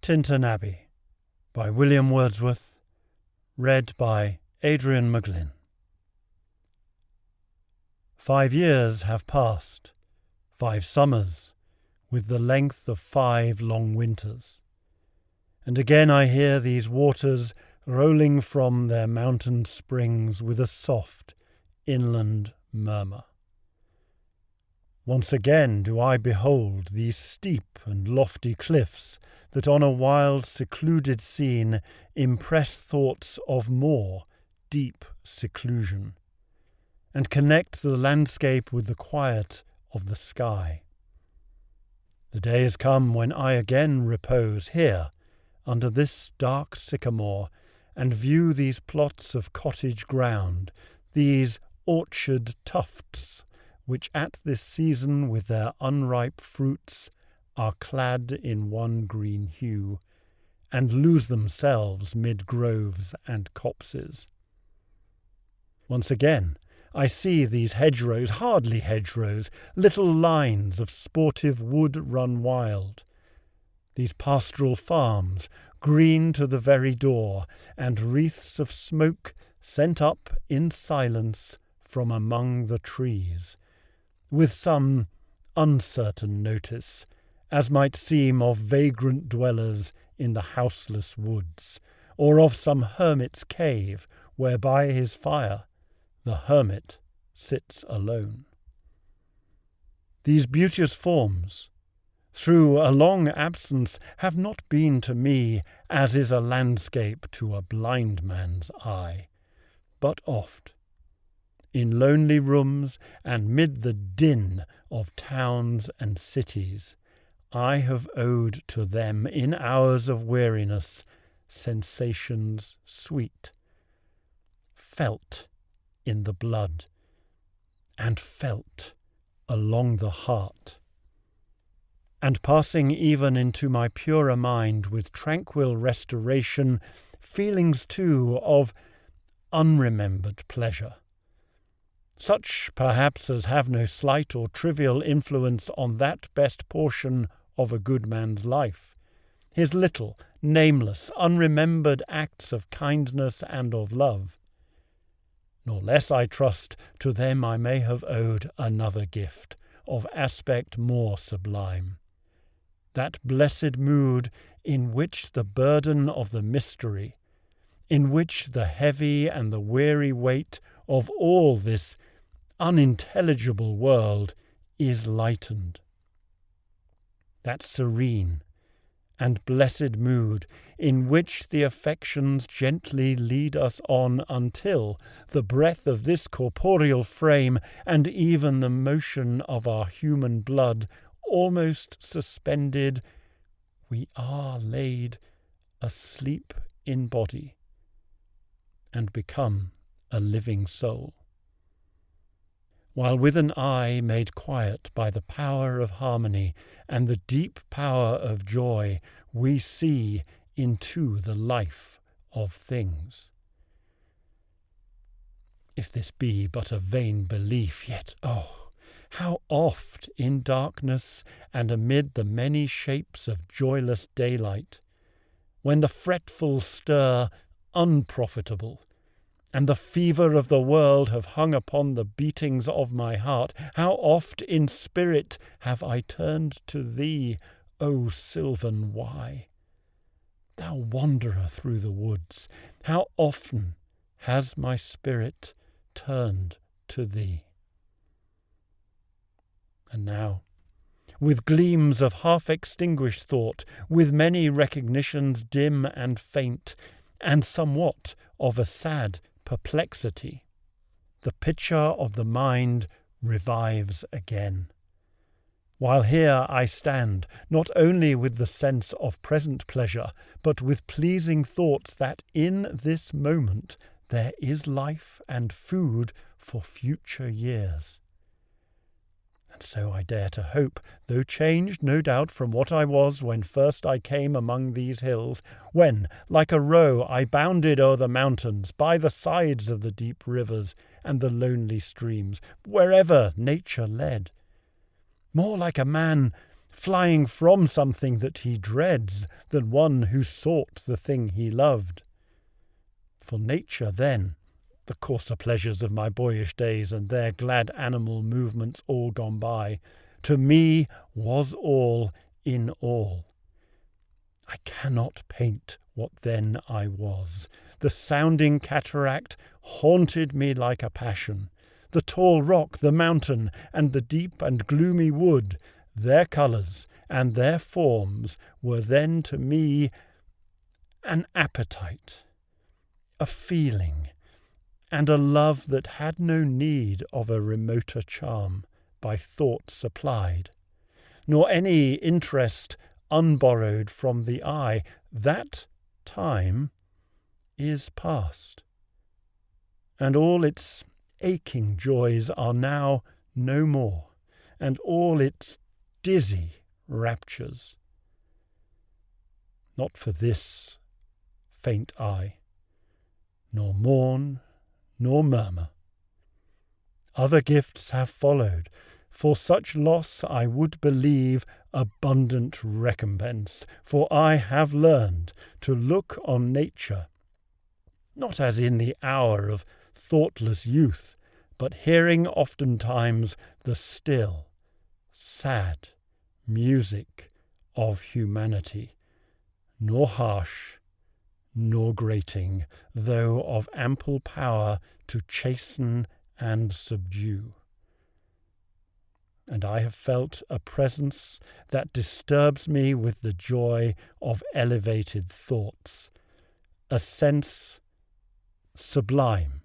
Tintern Abbey by William Wordsworth, read by Adrian McGlynn. 5 years have passed, 5 summers, with the length of 5 long winters, and again I hear these waters rolling from their mountain springs with a soft inland murmur. Once again do I behold these steep and lofty cliffs that on a wild, secluded scene impress thoughts of more deep seclusion, and connect the landscape with the quiet of the sky. The day is come when I again repose here, under this dark sycamore, and view these plots of cottage ground, these orchard tufts, which at this season with their unripe fruits are clad in one green hue, and lose themselves mid groves and copses. Once again I see these hedgerows, hardly hedgerows, little lines of sportive wood run wild, these pastoral farms, green to the very door, and wreaths of smoke sent up in silence from among the trees, with some uncertain notice, as might seem of vagrant dwellers in the houseless woods, or of some hermit's cave, where by his fire the hermit sits alone. These beauteous forms, through a long absence, have not been to me as is a landscape to a blind man's eye, but oft, in lonely rooms and mid the din of towns and cities, I have owed to them in hours of weariness sensations sweet, felt in the blood, and felt along the heart, and passing even into my purer mind with tranquil restoration, feelings too of unremembered pleasure, such perhaps as have no slight or trivial influence on that best portion of a good man's life, his little, nameless, unremembered acts of kindness and of love. Nor less, I trust, to them I may have owed another gift, of aspect more sublime, that blessed mood in which the burden of the mystery, in which the heavy and the weary weight of all this unintelligible world is lightened. That serene and blessed mood in which the affections gently lead us on until the breath of this corporeal frame and even the motion of our human blood almost suspended, we are laid asleep in body and become a living soul, while with an eye made quiet by the power of harmony and the deep power of joy, we see into the life of things. If this be but a vain belief, yet, oh, how oft in darkness and amid the many shapes of joyless daylight, when the fretful stir, unprofitable, and the fever of the world have hung upon the beatings of my heart, how oft in spirit have I turned to thee, O sylvan Wye! Thou wanderer through the woods, how often has my spirit turned to thee! And now, with gleams of half-extinguished thought, with many recognitions dim and faint, and somewhat of a sad perplexity, the picture of the mind revives again, while here I stand, not only with the sense of present pleasure, but with pleasing thoughts that in this moment there is life and food for future years. And so I dare to hope, though changed no doubt from what I was when first I came among these hills, when, like a roe, I bounded o'er the mountains, by the sides of the deep rivers and the lonely streams, wherever nature led. More like a man flying from something that he dreads than one who sought the thing he loved. For nature then, the coarser pleasures of my boyish days and their glad animal movements all gone by, to me was all in all. I cannot paint what then I was. The sounding cataract haunted me like a passion. The tall rock, the mountain, and the deep and gloomy wood, their colours and their forms were then to me an appetite, a feeling, and a love that had no need of a remoter charm by thought supplied, nor any interest unborrowed from the eye. That time is past, and all its aching joys are now no more, and all its dizzy raptures. Not for this faint I, nor mourn, nor murmur. Other gifts have followed. For such loss I would believe abundant recompense, for I have learned to look on nature, not as in the hour of thoughtless youth, but hearing oftentimes the still, sad music of humanity, nor harsh, nor grating, though of ample power to chasten and subdue. And I have felt a presence that disturbs me with the joy of elevated thoughts, a sense sublime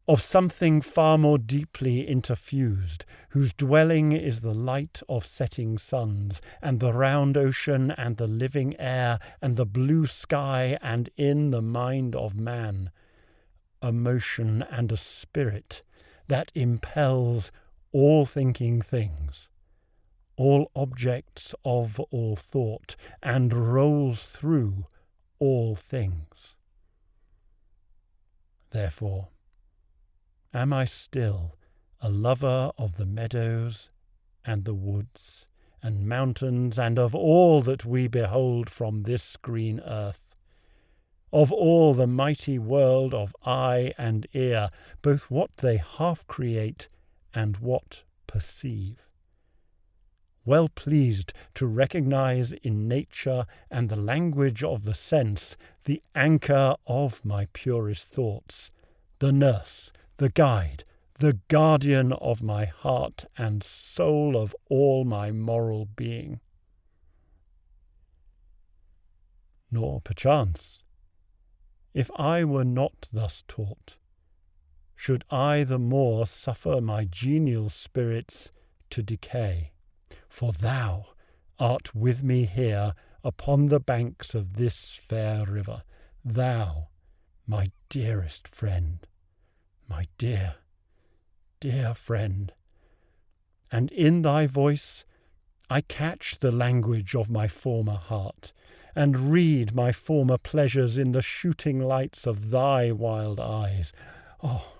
of something far more deeply interfused, whose dwelling is the light of setting suns, and the round ocean, and the living air, and the blue sky, and in the mind of man, a motion and a spirit that impels all thinking things, all objects of all thought, and rolls through all things. Therefore, am I still a lover of the meadows and the woods and mountains, and of all that we behold from this green earth, of all the mighty world of eye and ear, both what they half create and what perceive, well pleased to recognize in nature and the language of the sense the anchor of my purest thoughts, the nurse, the guide, the guardian of my heart and soul, of all my moral being. Nor perchance, if I were not thus taught, should I the more suffer my genial spirits to decay. For thou art with me here upon the banks of this fair river, thou, my dearest friend, my dear, dear friend, and in thy voice I catch the language of my former heart, and read my former pleasures in the shooting lights of thy wild eyes. Oh,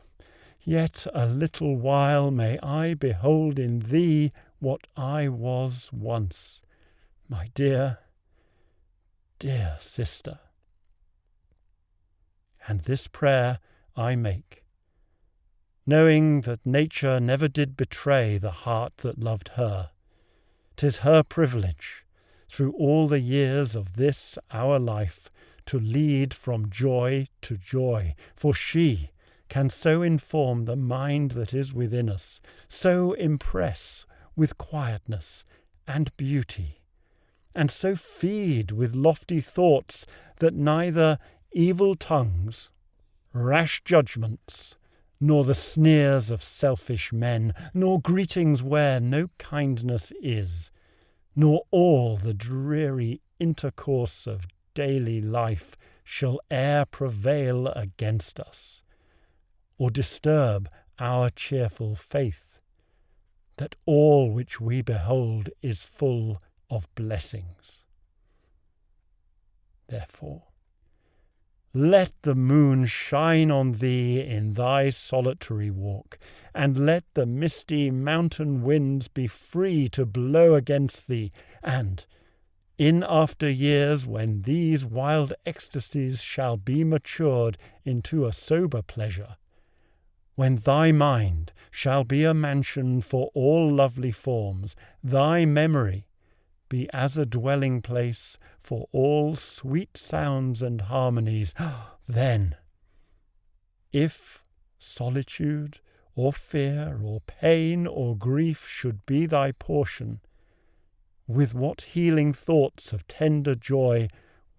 yet a little while may I behold in thee what I was once, my dear, dear sister. And this prayer I make, knowing that nature never did betray the heart that loved her. 'Tis her privilege, through all the years of this our life, to lead from joy to joy, for she can so inform the mind that is within us, so impress with quietness and beauty, and so feed with lofty thoughts that neither evil tongues, rash judgments, nor the sneers of selfish men, nor greetings where no kindness is, nor all the dreary intercourse of daily life shall e'er prevail against us, or disturb our cheerful faith, that all which we behold is full of blessings. Therefore, Let the moon shine on thee in thy solitary walk, and let the misty mountain winds be free to blow against thee, and, in after years, when these wild ecstasies shall be matured into a sober pleasure, when thy mind shall be a mansion for all lovely forms, thy memory be as a dwelling place for all sweet sounds and harmonies, then, if solitude or fear or pain or grief should be thy portion, with what healing thoughts of tender joy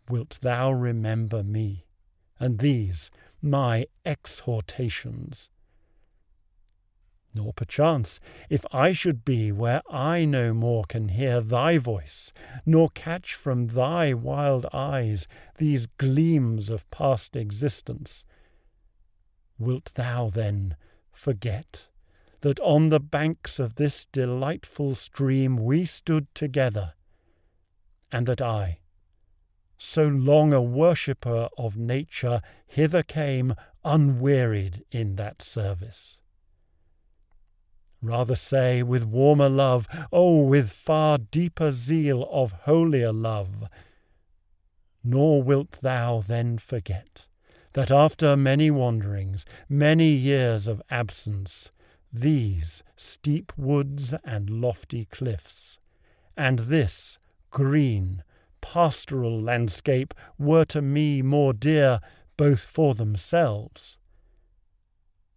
wilt thou remember me, and these my exhortations? Nor perchance, if I should be where I no more can hear thy voice, nor catch from thy wild eyes these gleams of past existence, wilt thou then forget that on the banks of this delightful stream we stood together, and that I, so long a worshipper of nature, hither came unwearied in that service? Rather say, with warmer love, oh, with far deeper zeal of holier love. Nor wilt thou then forget that after many wanderings, many years of absence, these steep woods and lofty cliffs, and this green, pastoral landscape were to me more dear both for themselves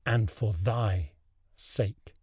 and for thy sake.